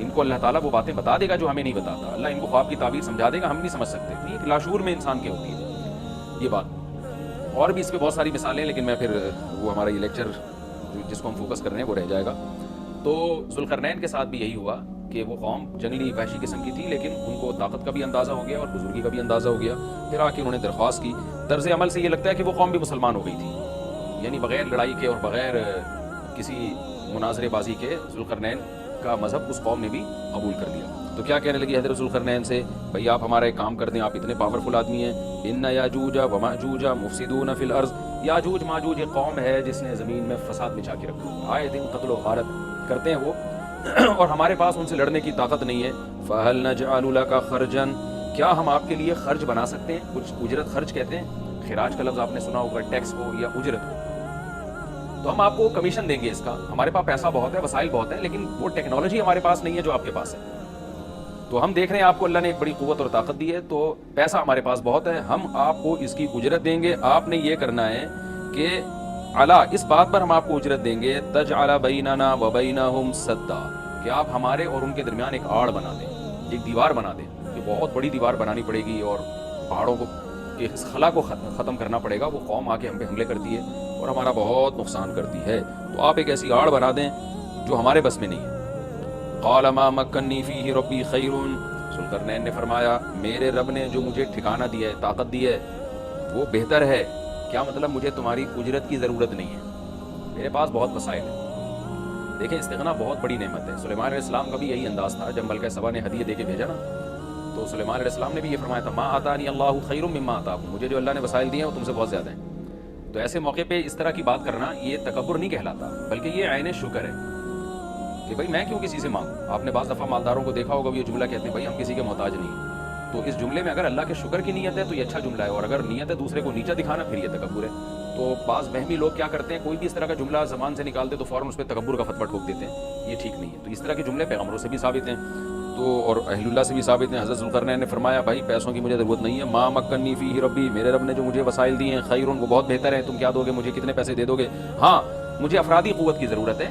ان کو اللہ تعالیٰ وہ باتیں بتا دے گا جو ہمیں نہیں بتاتا. اللہ ان کو خواب کی تعبیر سمجھا دے گا, ہم نہیں سمجھ سکتے. تو یہ لاشعور میں انسان کی ہوتی ہے یہ بات. اور بھی اس پہ بہت ساری مثالیں, لیکن میں پھر وہ ہمارا یہ لیکچر جس کو ہم فوکس کر رہے ہیں وہ رہ جائے گا. تو ذوالقرنین کے ساتھ بھی یہی ہوا کہ وہ قوم جنگلی وحشی قسم کی تھی, لیکن ان کو طاقت کا بھی اندازہ ہو گیا اور بزرگی کا بھی اندازہ ہو گیا. پھر آ کے انہوں نے درخواست کی. طرز عمل سے یہ لگتا ہے کہ وہ قوم بھی مسلمان ہو گئی تھی, یعنی بغیر لڑائی کے اور بغیر کسی مناظرے بازی کے ذوالقرنین کا مذہب اس قوم نے بھی قبول کر لیا. تو کیا کہنے لگی حضرت ذوالقرنین سے, بھائی آپ ہمارا ایک کام کر دیں, آپ اتنے پاورفل آدمی ہیں. ان یاجوج و ماجوج مفسدون فی الارض, یاجوج ماجوج ایک قوم ہے جس نے زمین میں فساد مچا کے رکھا, آئے دن قتل و غارت کرتے ہیں وہ, اور ہمارے پاس ان سے لڑنے کی طاقت نہیں ہے. فہل نجعل لک خرجا, کیا ہم آپ کے لیے خرچ بنا سکتے ہیں, کچھ اجرت. خرچ کہتے ہیں خراج کا لفظ آپ نے سنا ہوگا, ٹیکس ہو یا اجرت ہو. تو ہم آپ کو کمیشن دیں گے اس کا, ہمارے پاس پیسہ بہت ہے, وسائل بہت ہیں, لیکن وہ ٹیکنالوجی ہمارے پاس نہیں ہے جو آپ کے پاس ہے. تو ہم دیکھ رہے ہیں آپ کو اللہ نے ایک بڑی قوت اور طاقت دی ہے, تو پیسہ ہمارے پاس بہت ہے, ہم آپ کو اس کی اجرت دیں گے. آپ نے یہ کرنا ہے کہ علا, اس بات پر ہم آپ کو اجرت دیں گے, تجعل بیننا و بینہم سدا, کہ آپ ہمارے اور ان کے درمیان ایک آڑ بنا دیں, ایک دیوار بنا دیں. یہ بہت بڑی دیوار بنانی پڑے گی اور پہاڑوں کو کے اس خلا کو ختم کرنا پڑے گا. وہ قوم آ کے ہم پہ حملے کرتی ہے اور ہمارا بہت نقصان کرتی ہے, تو آپ ایک ایسی آڑ بنا دیں جو ہمارے بس میں نہیں ہے. قال ما مکنی فیہ ربی خیر, ذوالقرنین نے فرمایا میرے رب نے جو مجھے ٹھکانہ دیا ہے, طاقت دی ہے, وہ بہتر ہے. کیا مطلب, مجھے تمہاری اجرت کی ضرورت نہیں ہے, میرے پاس بہت وسائل ہیں. دیکھیں استغنا بہت بڑی نعمت ہے. سلیمان علیہ السلام کا بھی یہی انداز تھا جب ملکہ سبا نے ہدیہ دے کے بھیجا نا, تو سلیمان علیہ السلام نے بھی یہ فرمایا تھا, ما آتانی اللہ خیر مما آتاکم, مجھے جو اللہ نے وسائل دیے ہیں وہ تم سے بہت زیادہ ہیں. تو ایسے موقع پہ اس طرح کی بات کرنا یہ تکبر نہیں کہلاتا, بلکہ یہ عین شکر ہے کہ بھائی میں کیوں کسی سے مانگوں. آپ نے بعض دفعہ مالداروں کو دیکھا ہوگا, یہ جملہ کہتے ہیں بھائی ہم کسی کے محتاج نہیں. تو اس جملے میں اگر اللہ کے شکر کی نیت ہے تو یہ اچھا جملہ ہے, اور اگر نیت ہے دوسرے کو نیچا دکھانا پھر یہ تکبر ہے. تو بعض وہمی لوگ کیا کرتے ہیں, کوئی بھی اس طرح کا جملہ زبان سے نکالتے تو فوراً اس پہ تکبر کا فتویٰ ٹھوک دیتے ہیں, یہ ٹھیک نہیں ہے. تو اس طرح کے جملے پیغمبروں سے بھی ثابت ہیں تو اور اہل اللہ سے بھی ثابت ہیں. حضرت ذوالقرنین نے فرمایا بھائی پیسوں کی مجھے ضرورت نہیں ہے, ما مکنی فیہ ربی, میرے رب نے جو مجھے وسائل دیے ہیں, خیر, وہ بہت بہتر ہے. تم کیا دو گے مجھے, کتنے پیسے دے دو گے؟ ہاں مجھے افرادی قوت کی ضرورت ہے,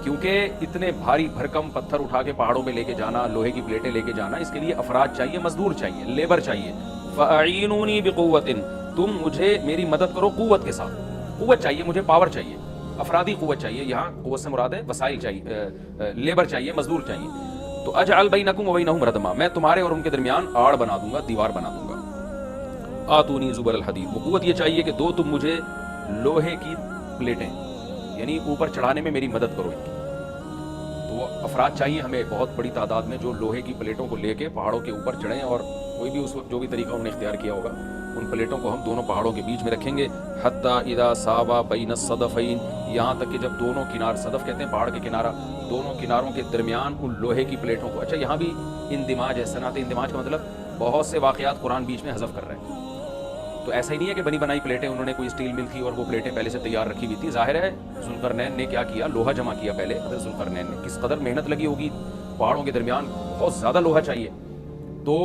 کیونکہ اتنے بھاری بھرکم پتھر اٹھا کے پہاڑوں میں لے کے جانا, لوہے کی پلیٹیں لے کے جانا, اس کے لیے افراد چاہیے, مزدور چاہیے, لیبر چاہیے. فاعینونی بقوت, تم مجھے میری مدد کرو قوت کے ساتھ. قوت چاہیے مجھے, پاور چاہیے, افرادی قوت چاہیے. یہاں قوت سے مراد ہے وسائل چاہیے, لیبر چاہیے, مزدور چاہیے. تو اجعل بینکم و بینہم ردما, میں تمہارے اور ان کے درمیان آڑ بنا دوں گا, دیوار بنا دوں گا. آتونی زبر الحدید, وہ قوت یہ چاہیے کہ دو تم مجھے لوہے کی پلیٹیں, یعنی اوپر چڑھانے میں میری مدد کرو ان کی. تو افراد چاہیے ہمیں بہت بڑی تعداد میں جو لوہے کی پلیٹوں کو لے کے پہاڑوں کے اوپر چڑھیں, اور کوئی بھی اس وقت جو بھی طریقہ انہوں نے اختیار کیا ہوگا, ان پلیٹوں کو ہم دونوں پہاڑوں کے بیچ میں رکھیں گے. حتی اذا ساوا بین الصدفین, یہاں تک کہ جب دونوں کنار, صدف کہتے ہیں پہاڑ کے کنارہ, دونوں کناروں کے درمیان ان لوہے کی پلیٹوں کو. اچھا یہاں بھی اندماج ہے, صنعت اندماج کا مطلب بہت سے واقعات قرآن بیچ میں حذف کر رہے ہیں. تو ایسا ہی نہیں ہے کہ بنی بنائی پلیٹیں, انہوں نے کوئی اسٹیل مل تھی اور وہ پلیٹیں پہلے سے تیار رکھی ہوئی تھی. ظاہر ہے ذوالقرنین نے کیا کیا, لوہا جمع کیا پہلے. حضرت ذوالقرنین نے کس قدر محنت لگی ہوگی, پہاڑوں کے درمیان بہت زیادہ لوہا چاہیے. تو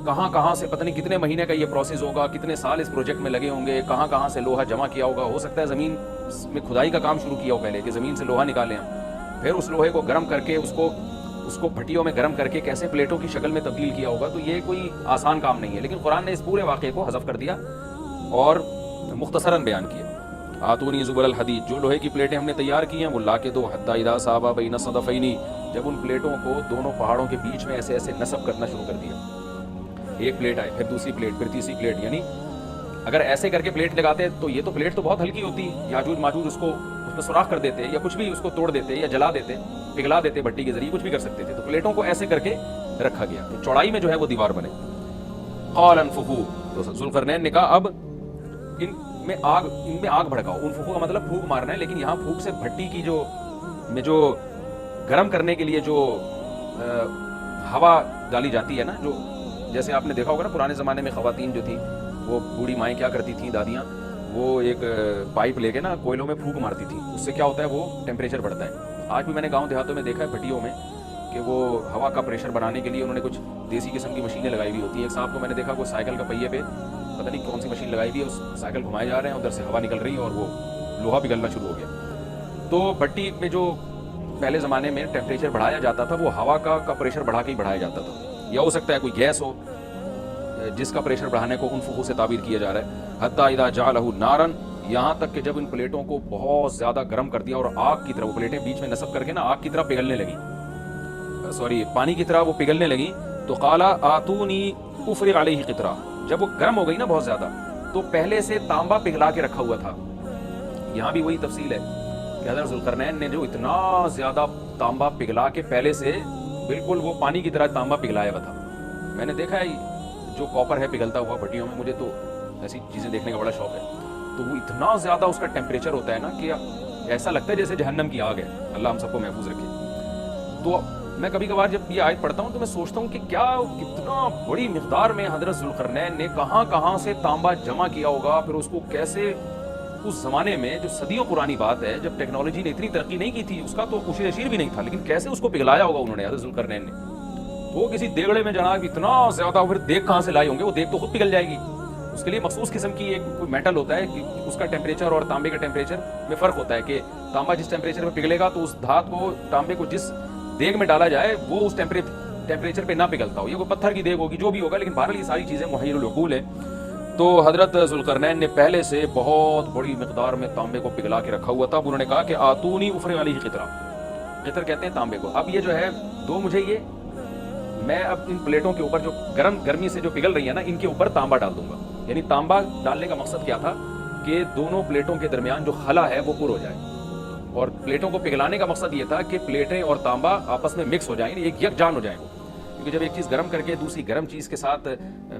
کہاں کہاں سے پتہ نہیں کتنے مہینے کا یہ پروسیس ہوگا, کتنے سال اس پروجیکٹ میں لگے ہوں گے, کہاں کہاں سے لوہا جمع کیا ہوگا. ہو سکتا ہے زمین میں کھدائی کا کام شروع کیا ہو پہلے, کہ زمین سے لوہا نکالیں ہم, پھر اس لوہے کو گرم کر کے اس کو بھٹیوں میں گرم کر کے کیسے پلیٹوں کی شکل میں تبدیل کیا ہوگا. تو یہ کوئی آسان کام نہیں ہے, لیکن قرآن نے اس پورے واقعے کو حذف کر دیا اور مختصراً بیان کیا. آتونی زبر الحدید, جو لوہے کی پلیٹیں ہم نے تیار کی ہیں وہ لا کے دو. حتی اذا ساوا بین الصدفین, جب ان پلیٹوں کو دونوں پہاڑوں کے بیچ میں ایسے ایسے نصب کرنا شروع کر دیا, ایک پلیٹ آئے, پھر دوسری پلیٹ, پھر تیسری پلیٹ. یعنی اگر ایسے کر کے پلیٹ لگاتے تو یہ تو پلیٹ تو بہت ہلکی ہوتی, یاجوج ماجوج اس میں سوراخ کر دیتے, یا کچھ بھی اس کو توڑ دیتے, یا جلا دیتے, پگھلا دیتے بھٹی کے ذریعے, کچھ بھی کر سکتے تھے. تو پلیٹوں کو ایسے کر کے رکھا گیا, تو چوڑائی میں جو ہے وہ دیوار بنے. قال انفخوا, تو ذوالقرنین نے کہا اب ان میں آگ بھڑکاؤ. انفخوا کا مطلب پھونک مارنا ہے, لیکن یہاں پھونک سے بھٹی کی جو گرم کرنے کے لیے جو ہوا ڈالی جاتی ہے نا, جو جیسے آپ نے دیکھا ہوگا نا پرانے زمانے میں خواتین جو تھیں, وہ بوڑھی مائیں کیا کرتی تھیں, دادیاں, وہ ایک پائپ لے کے نا کوئلوں میں پھونک مارتی تھیں. اس سے کیا ہوتا ہے, وہ ٹیمپریچر بڑھتا ہے. آج بھی میں نے گاؤں دیہاتوں میں دیکھا ہے بھٹیوں میں کہ وہ ہوا کا پریشر بنانے کے لیے انہوں نے کچھ دیسی قسم کی مشینیں لگائی ہوئی ہوتی ہیں. ایک صاحب کو میں نے دیکھا کوئی سائیکل کا پہیے پہ پتہ نہیں کون سی مشین لگائی ہوئی ہے, اس سائیکل گھمائے جا رہے ہیں, ادھر سے ہوا نکل رہی ہے اور وہ لوہا پگھلنا شروع ہو گیا. تو بھٹی میں جو پہلے زمانے میں ٹیمپریچر بڑھایا جاتا تھا وہ ہوا کا پریشر بڑھا کے ہی بڑھایا جاتا تھا، یا ہو سکتا ہے کوئی گیس ہو جس کا پریشر بڑھانے کو انفخو سے تعبیر کیا جا رہا ہے. حتیٰ اذا جعلہ نارا، یہاں تک کہ جب ان پلیٹوں کو بہت زیادہ گرم کر دیا اور آگ کی طرح، وہ پلیٹیں بیچ میں نصب کر کے نا آگ کی طرح پگھلنے لگی، پانی کی طرح وہ پگھلنے لگی، تو قالا آتونی افرغ علیہ قطرہ، جب وہ گرم ہو گئی نا بہت زیادہ تو پہلے سے تانبا پگھلا کے رکھا ہوا تھا. یہاں بھی وہی تفصیل ہے کہ حضرت ذوالقرنین نے جو اتنا زیادہ تانبا پگھلا کے پہلے سے بالکل وہ پانی کی طرح تانبا پگھلایا ہوا تھا. میں نے دیکھا ہے جو کاپر ہے پگھلتا ہوا بھٹیوں میں، مجھے تو ایسی چیزیں دیکھنے کا بڑا شوق ہے، تو وہ اتنا زیادہ اس کا ٹیمپریچر ہوتا ہے نا کہ ایسا لگتا ہے جیسے جہنم کی آگ ہے. اللہ ہم سب کو محفوظ رکھے. تو میں کبھی کبھار جب یہ آیت پڑھتا ہوں تو میں سوچتا ہوں کہ کیا کتنا بڑی مقدار میں حضرت ذوالقرنین نے کہاں سے تانبا جمع کیا ہوگا، پھر اس کو کیسے اس زمانے میں، جو صدیوں پرانی بات ہے، جب ٹیکنالوجی نے اتنی ترقی نہیں کی تھی، اس کا تو اشیر اشیر بھی نہیں تھا، لیکن کیسے اس کو پگھلایا ہوگا انہوں نے، حضرت ذوالقرنین نے. وہ کسی دیگڑے میں جناب اتنا زیادہ، پھر دیگ کہاں سے لائے ہوں گے، وہ دیگ تو خود پگھل جائے گی. اس کے لیے مخصوص قسم کی ایک کوئی میٹل ہوتا ہے کہ اس کا ٹیمپریچر اور تانبے کا ٹیمپریچر میں فرق ہوتا ہے، کہ تانبا جس ٹیمپریچر پہ پگھلے گا تو اس دھات کو، تانبے کو جس دیگ میں ڈالا جائے وہ اس ٹیمپریچر پہ نہ پگھلتا ہو. یہ کوئی پتھر کی دیگ ہوگی، جو بھی ہوگا، لیکن بہرحال یہ ساری چیزیں محیر العقول ہیں. تو حضرت ذوالقرنین نے پہلے سے بہت بڑی مقدار میں تانبے کو پگھلا کے رکھا ہوا تھا. انہوں نے کہا کہ آتونی افرغ علیہ قطرہ، قطر کہتے ہیں تانبے کو. اب یہ جو ہے دو، مجھے یہ، میں اب ان پلیٹوں کے اوپر جو گرمی سے جو پگھل رہی ہیں نا، ان کے اوپر تانبا ڈال دوں گا. یعنی تانبا ڈالنے کا مقصد کیا تھا کہ دونوں پلیٹوں کے درمیان جو خلا ہے وہ پر ہو جائے، اور پلیٹوں کو پگھلانے کا مقصد یہ تھا کہ پلیٹیں اور تانبا آپس میں مکس ہو جائیں، ایک یکجان ہو جائیں وہ. کیونکہ جب ایک چیز گرم کر کے دوسری گرم چیز کے ساتھ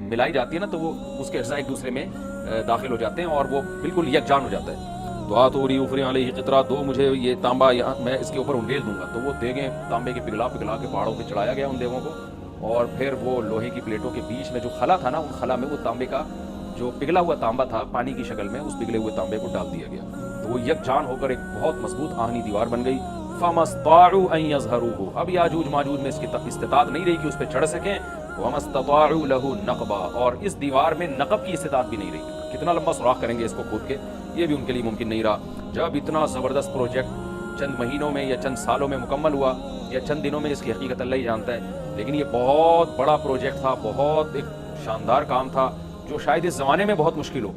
ملائی جاتی ہے نا، تو وہ اس کے اجزاء ایک دوسرے میں داخل ہو جاتے ہیں اور وہ بالکل یکجان ہو جاتا ہے. تو آتونی افرغ علیہ قطرہ، دو مجھے یہ تانبا، یہاں میں اس کے اوپر انڈیل دوں گا. تو وہ دیگیں تانبے کی پگھلا کے پہاڑوں پہ چڑھایا گیا ان دیگوں کو، اور پھر وہ لوہے کی پلیٹوں کے بیچ میں جو خلا تھا نا، ان خلا میں وہ تانبے کا جو پگھلا ہوا تانبا تھا پانی کی شکل میں، اس پگھلے ہوئے تانبے کو ڈال دیا گیا. تو وہ یکجان ہو کر ایک بہت مضبوط آہنی دیوار بن گئی. فَمَا اسْطَاعُوا أَن يَظْهَرُوهُ، اب یاجوج ماجوج میں اس کی استطاعت نہیں رہی کہ اس پہ چڑھ سکیں. وَمَا اسْتَطَاعُوا لَهُ نَقْبًا، اور اس دیوار میں نقب کی استطاعت بھی نہیں رہی. کتنا لمبا سوراخ کریں گے اس کو کھود کے، یہ بھی ان کے لیے ممکن نہیں رہا. جب اتنا زبردست پروجیکٹ چند مہینوں میں یا چند سالوں میں مکمل ہوا، یا چند دنوں میں، اس کی حقیقت اللہ ہی جانتا ہے، لیکن یہ بہت بڑا پروجیکٹ تھا، بہت ایک شاندار کام تھا، جو شاید اس زمانے میں بہت مشکل ہو.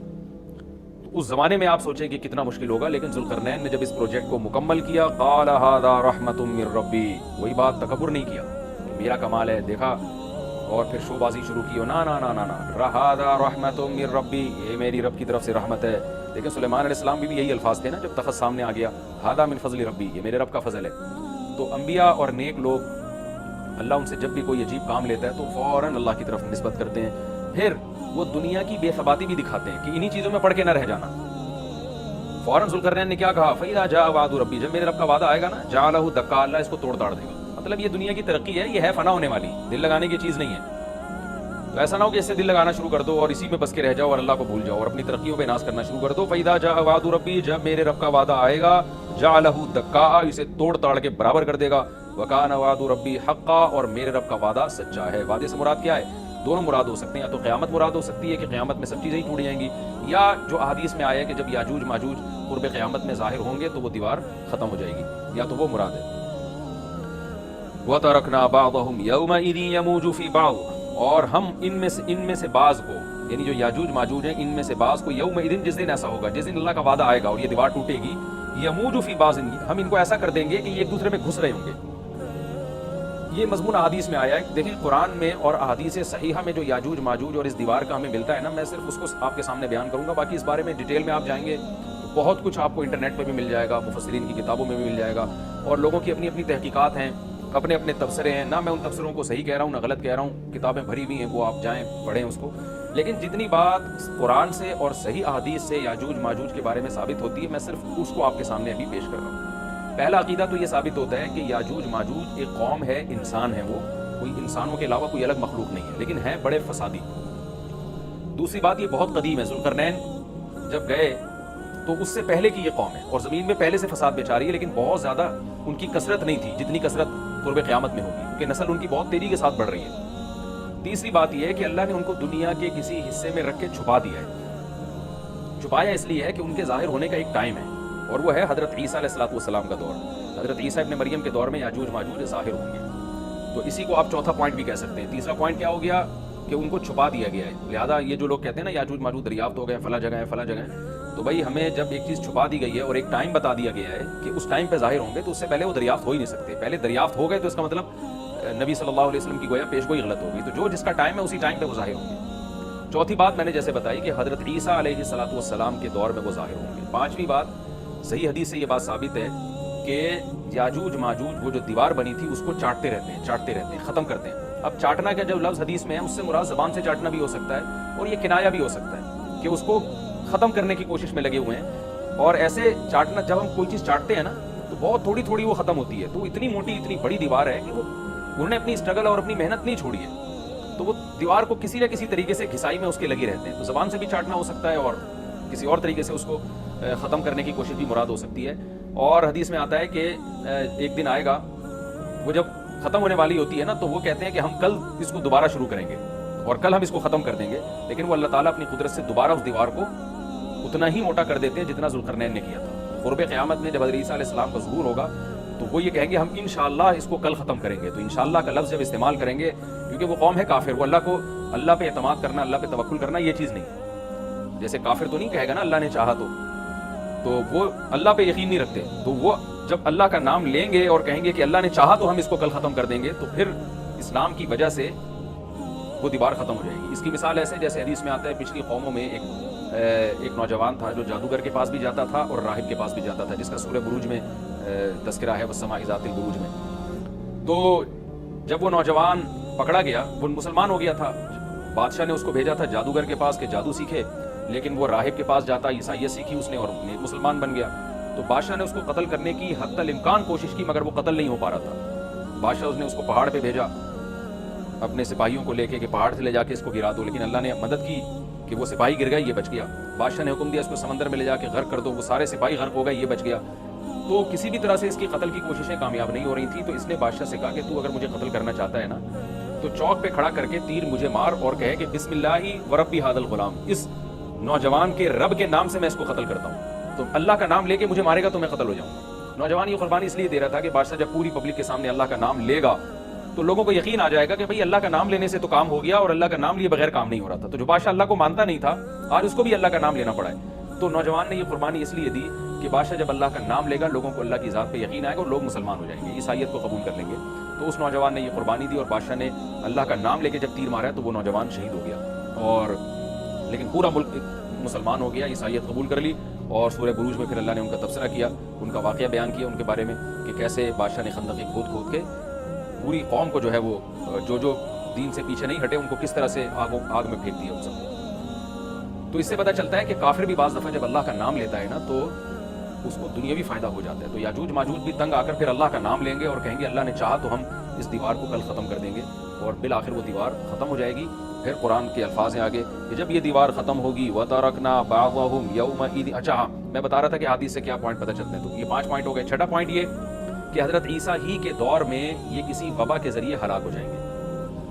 اس زمانے میں آپ سوچیں کہ کتنا مشکل ہوگا، لیکن ذوالقرنین نے جب اس پروجیکٹ کو مکمل کیا، قال ھذا رحمۃ من ربی، وہی بات، تکبر نہیں کیا کہ میرا کمال ہے، دیکھا، اور پھر شو بازی شروع کی، نا نا نا نا نا، ھذا رحمۃ من ربی، یہ میری رب کی طرف سے رحمت ہے. لیکن سلیمان علیہ السلام بھی یہی الفاظ تھے نا جب تخت سامنے آ گیا، ھذا من فضل ربی، یہ میرے رب کا فضل ہے. تو انبیاء اور نیک لوگ، اللہ ان سے جب بھی کوئی عجیب کام لیتا ہے تو فوراً اللہ کی طرف نسبت کرتے ہیں. پھر وہ دنیا کی بے ثباتی بھی دکھاتے ہیں کہ انہی چیزوں میں پڑھ کے نہ رہ جانا. فوراً ذوالقرنین نے کیا کہا، فَإِذَا جَاءَ وَعْدُ رَبِّي، جب میرے رب کا وعدہ آئے گا نا، جَعَلَهُ دَكَّا، اللہ اس کو توڑ تاڑ دے گا. مطلب یہ دنیا کی ترقی ہے، یہ ہے فنا ہونے والی، دل لگانے کی چیز نہیں ہے. تو ایسا نہ ہو کہ اس سے دل لگانا شروع کر دو اور اسی میں بس کے رہ جاؤ اور اللہ کو بھول جاؤ اور اپنی ترقیوں پہ ناز کرنا شروع کر دو. فَإِذَا جَاءَ وَعْدُ رَبِّي، جب میرے رب کا وعدہ آئے گا، جَعَلَهُ دَكَّا، اسے توڑ تاڑ کے برابر کر دے گا. وَكَانَ وَعْدُ رَبِّي حَقًّا، اور میرے رب کا وعدہ سچا ہے. وعدے سے مراد کیا ہے؟ دونوں مراد ہو سکتے ہیں، یا تو قیامت مراد ہو سکتی ہے کہ قیامت میں سب چیزیں ہی ٹوٹ جائیں گی، یا جو احادیث میں آیا ہے کہ جب یاجوج ماجوج قرب قیامت میں ظاہر ہوں گے تو وہ دیوار ختم ہو جائے گی، یا تو وہ مراد ہے. وَتَرَكْنَا بَعْضَهُمْ يَوْمَئِذٍ يَمُوجُ فِي بَعْضٍ، اور ہم ان میں سے بعض کو، یعنی جو یاجوج ماجوج ہیں ان میں سے بعض کو، یومئذ، جس دن ایسا ہوگا، جس دن اللہ کا وعدہ آئے گا اور یہ دیوار ٹوٹے گی، یموج فی بعض، ہم ان کو ایسا کر دیں گے کہ یہ ایک دوسرے میں گھس رہے ہوں گے. یہ مضمون احادیث میں آیا ہے. دیکھیں قرآن میں اور احادیث صحیحہ میں جو یاجوج ماجوج اور اس دیوار کا ہمیں ملتا ہے نا، میں صرف اس کو آپ کے سامنے بیان کروں گا. باقی اس بارے میں ڈیٹیل میں آپ جائیں گے تو بہت کچھ آپ کو انٹرنیٹ پہ بھی مل جائے گا، مفسرین کی کتابوں میں بھی مل جائے گا، اور لوگوں کی اپنی اپنی تحقیقات ہیں، اپنے اپنے تبصرے ہیں. نہ میں ان تبصروں کو صحیح کہہ رہا ہوں نہ غلط کہہ رہا ہوں، کتابیں بھری ہوئی ہیں، وہ آپ جائیں پڑھیں اس کو. لیکن جتنی بات قرآن سے اور صحیح احادیث سے یاجوج ماجوج کے بارے میں ثابت ہوتی ہے، میں صرف اس کو آپ کے سامنے ابھی پیش کر رہا ہوں. پہلا عقیدہ تو یہ ثابت ہوتا ہے کہ یاجوج ماجوج ایک قوم ہے، انسان ہے، وہ کوئی انسانوں کے علاوہ کوئی الگ مخلوق نہیں ہے، لیکن ہیں بڑے فسادی. دوسری بات یہ بہت قدیم ہے. ذوالقرنین جب گئے تو اس سے پہلے کی یہ قوم ہے اور زمین میں پہلے سے فساد بچا رہی ہے، لیکن بہت زیادہ ان کی کثرت نہیں تھی جتنی کثرت قرب قیامت میں ہوگی، کیونکہ نسل ان کی بہت تیزی کے ساتھ بڑھ رہی ہے. تیسری بات یہ ہے کہ اللہ نے ان کو دنیا کے کسی حصے میں رکھ کے چھپا دیا ہے. چھپایا اس لیے ہے کہ ان کے ظاہر ہونے کا ایک ٹائم ہے، اور وہ ہے حضرت عیسیٰ علیہ الصلوۃ والسلام کا دور. حضرت عیسیٰ ابن مریم کے دور میں یاجوج ماجوج ظاہر ہوں گے. تو اسی کو آپ چوتھا پوائنٹ بھی کہہ سکتے ہیں. تیسرا پوائنٹ کیا ہو گیا کہ ان کو چھپا دیا گیا ہے. لہٰذا یہ جو لوگ کہتے ہیں نا یاجوج ماجوج دریافت ہو گئے فلاں جگہ ہے فلاں جگہ ہے, تو بھائی ہمیں جب ایک چیز چھپا دی گئی ہے اور ایک ٹائم بتا دیا گیا ہے کہ اس ٹائم پہ ظاہر ہوں گے, تو اس سے پہلے وہ دریافت ہو ہی نہیں سکتے. پہلے دریافت ہو گئے تو اس کا مطلب نبی صلی اللہ علیہ وسلم کی گویا پیش گوئی غلط ہوگی. تو جو جس کا ٹائم ہے اسی ٹائم پہ وہ ظاہر ہوں گے. چوتھی بات میں نے جیسے بتائی کہ حضرت عیسیٰ علیہ الصلوۃ والسلام کے دور میں وہ ظاہر ہوں گے. پانچویں بات, صحیح حدیث سے یہ بات ثابت ہے کہ یاجوج ماجوج وہ جو دیوار بنی تھی اس کو چاٹتے رہتے ہیں, ختم کرتے ہیں. اب چاٹنا کا جو لفظ حدیث میں ہے اس سے مراد زبان سے چاٹنا بھی ہو سکتا ہے اور یہ کنایا بھی ہو سکتا ہے کہ اس کو ختم کرنے کی کوشش میں لگے ہوئے ہیں. اور ایسے چاٹنا, جب ہم کوئی چیز چاٹتے ہیں نا تو بہت تھوڑی تھوڑی وہ ختم ہوتی ہے. تو اتنی موٹی اتنی بڑی دیوار ہے کہ وہ انہوں نے اپنی اسٹرگل اور اپنی محنت نہیں چھوڑی ہے, تو وہ دیوار کو کسی نہ کسی طریقے سے گھسائی میں اس کے لگے رہتے ہیں. تو زبان سے بھی چاٹنا ہو سکتا ہے اور کسی اور طریقے سے اس کو ختم کرنے کی کوشش بھی مراد ہو سکتی ہے. اور حدیث میں آتا ہے کہ ایک دن آئے گا وہ جب ختم ہونے والی ہوتی ہے نا, تو وہ کہتے ہیں کہ ہم کل اس کو دوبارہ شروع کریں گے اور کل ہم اس کو ختم کر دیں گے. لیکن وہ اللہ تعالیٰ اپنی قدرت سے دوبارہ اس دیوار کو اتنا ہی موٹا کر دیتے ہیں جتنا ذوالقرنین نے کیا تھا. قرب قیامت میں جب حضرت عیسیٰ علیہ السلام کا ظہور ہوگا تو وہ یہ کہیں گے ہم انشاءاللہ اس کو کل ختم کریں گے. تو انشاءاللہ کا لفظ جب استعمال کریں گے, کیونکہ وہ قوم ہے کافر, وہ اللہ پہ اعتماد کرنا, اللہ پہ توکل کرنا یہ چیز نہیں. جیسے کافر تو نہیں کہے گا نا اللہ نے چاہا تو وہ اللہ پہ یقین نہیں رکھتے. تو وہ جب اللہ کا نام لیں گے اور کہیں گے کہ اللہ نے چاہا تو ہم اس کو کل ختم کر دیں گے, تو پھر اسلام کی وجہ سے وہ دیوار ختم ہو جائے گی. اس کی مثال ایسے جیسے حدیث میں آتا ہے پچھلی قوموں میں ایک نوجوان تھا جو جادوگر کے پاس بھی جاتا تھا اور راہب کے پاس بھی جاتا تھا, جس کا سورہ بروج میں تذکرہ ہے والسماء ذات البروج میں. تو جب وہ نوجوان پکڑا گیا, وہ مسلمان ہو گیا تھا, بادشاہ نے اس کو بھیجا تھا جادوگر کے پاس کہ جادو سیکھے, لیکن وہ راہب کے پاس جاتا, عیسائیت سیکھی اس نے اور مسلمان بن گیا. تو بادشاہ نے اس کو قتل کرنے کی حتی الامکان کوشش کی, مگر وہ قتل نہیں ہو پا رہا تھا. بادشاہ نے اس کو پہاڑ پہ بھیجا اپنے سپاہیوں کو لے کے کہ پہاڑ سے لے جا کے اس کو گرا دو, لیکن اللہ نے مدد کی کہ وہ سپاہی گر گئے, یہ بچ گیا. بادشاہ نے حکم دیا اس کو سمندر میں لے جا کے غرق کر دو, وہ سارے سپاہی غرق ہو گئے, یہ بچ گیا. تو کسی بھی طرح سے اس کی قتل کی کوششیں کامیاب نہیں ہو رہی تھیں. تو اس نے بادشاہ سے کہا کہ تو اگر مجھے قتل کرنا چاہتا ہے نا تو چوک پہ کھڑا کر کے تیر مجھے مار اور کہے کہ بسم اللہ وربی ھذا الغلام, اس نوجوان کے رب کے نام سے میں اس کو قتل کرتا ہوں. تو اللہ کا نام لے کے مجھے مارے گا تو میں قتل ہو جاؤں گا. نوجوان یہ قربانی اس لیے دے رہا تھا کہ بادشاہ جب پوری پبلک کے سامنے اللہ کا نام لے گا تو لوگوں کو یقین آ جائے گا کہ بھئی اللہ کا نام لینے سے تو کام ہو گیا, اور اللہ کا نام لیے بغیر کام نہیں ہو رہا تھا. تو جو بادشاہ اللہ کو مانتا نہیں تھا آج اس کو بھی اللہ کا نام لینا پڑا ہے. تو نوجوان نے یہ قربانی اس لیے دی کہ بادشاہ جب اللہ کا نام لے گا لوگوں کو اللہ کی ذات پہ یقین آئے گا اور لوگ مسلمان ہو جائیں گے, عیسائیت کو قبول کر لیں گے. تو اس نوجوان نے یہ قربانی دی اور بادشاہ نے اللہ کا نام لے کے جب تیر مارا تو وہ نوجوان شہید ہو گیا, اور لیکن پورا ملک مسلمان ہو گیا, عیسائیت قبول کر لی. اور سورہ بروج میں پھر اللہ نے ان کا تبصرہ کیا, ان کا واقعہ بیان کیا ان کے بارے میں کہ کیسے بادشاہ نے خندقیں کھود کے پوری قوم کو جو ہے وہ جو دین سے پیچھے نہیں ہٹے ان کو کس طرح سے آگ میں پھینک دیا ان سب. تو اس سے پتہ چلتا ہے کہ کافر بھی بعض دفعہ جب اللہ کا نام لیتا ہے نا تو اس کو دنیاوی فائدہ ہو جاتا ہے. تو یاجوج ماجوج بھی تنگ آ کر پھر اللہ کا نام لیں گے اور کہیں گے اللہ نے چاہا تو ہم اس دیوار کو کل ختم کر دیں گے, اور بالآخر وہ دیوار ختم ہو جائے گی. پھر قرآن کے الفاظ ہیں آگے کہ جب یہ دیوار ختم ہوگی وَتَرَكْنَا بَعْضَهُمْ يَوْمَئِذٍ. اچھا میں بتا رہا تھا کہ حدیث سے کیا پوائنٹ پتہ چلتے ہیں, تو یہ 5 پوائنٹ ہو گئے. چھٹا پوائنٹ یہ کہ حضرت عیسیٰ ہی کے دور میں یہ کسی وبا کے ذریعے ہلاک ہو جائیں گے.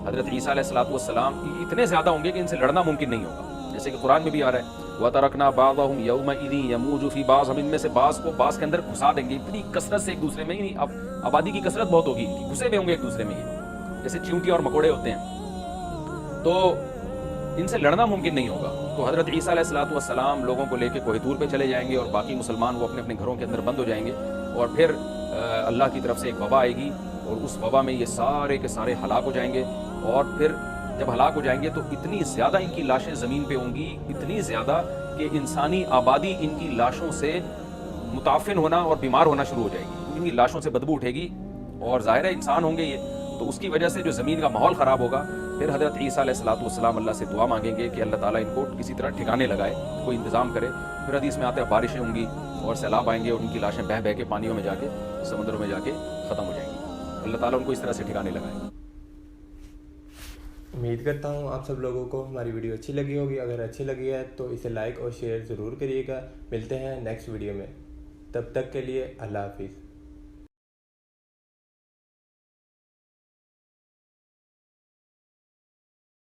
حضرت عیسیٰ علیہ الصلوۃ والسلام اتنے زیادہ ہوں گے کہ ان سے لڑنا ممکن نہیں ہوگا, جیسے کہ قرآن میں بھی آ رہا ہے وَتَرَكْنَا بَعْضَهُمْ يَوْمَئِذٍ يَمُوجُ فِي بَعْضٍ, ہم ان میں سے بعض کو بعض کے اندر گھسا دیں گے. اتنی کثرت سے ایک دوسرے میں, اب آبادی کی کثرت بہت ہوگی, گھسے ہوئے ہوں گے ایک دوسرے میں, یہ جیسے چیونٹی اور مکوڑے ہوتے ہیں, تو ان سے لڑنا ممکن نہیں ہوگا. تو حضرت عیسیٰ علیہ الصلوۃ والسلام لوگوں کو لے کے کوہ طور پہ چلے جائیں گے اور باقی مسلمان وہ اپنے اپنے گھروں کے اندر بند ہو جائیں گے, اور پھر اللہ کی طرف سے ایک وبا آئے گی اور اس وبا میں یہ سارے کے سارے ہلاک ہو جائیں گے. اور پھر جب ہلاک ہو جائیں گے تو اتنی زیادہ ان کی لاشیں زمین پہ ہوں گی, اتنی زیادہ کہ انسانی آبادی ان کی لاشوں سے متعفن ہونا اور بیمار ہونا شروع ہو جائے گی. ان کی لاشوں سے بدبو اٹھے گی, اور ظاہر ہے انسان ہوں گے یہ, تو اس کی وجہ سے جو زمین کا ماحول خراب ہوگا. پھر حضرت عیسیٰ علیہ الصلوۃ والسلام اللہ سے دعا مانگیں گے کہ اللہ تعالیٰ ان کو کسی طرح ٹھکانے لگائے, کوئی انتظام کرے. پھر حدیث میں آتے ہیں بارشیں ہوں گی اور سیلاب آئیں گے اور ان کی لاشیں بہہ کے پانیوں میں جا کے سمندروں میں جا کے ختم ہو جائیں گی. اللہ تعالیٰ ان کو اس طرح سے ٹھکانے لگائے. امید کرتا ہوں آپ سب لوگوں کو ہماری ویڈیو اچھی لگی ہوگی. اگر اچھی لگی ہے تو اسے لائک اور شیئر ضرور کریے گا. ملتے ہیں نیکسٹ ویڈیو میں, تب تک کے لیے اللہ حافظ.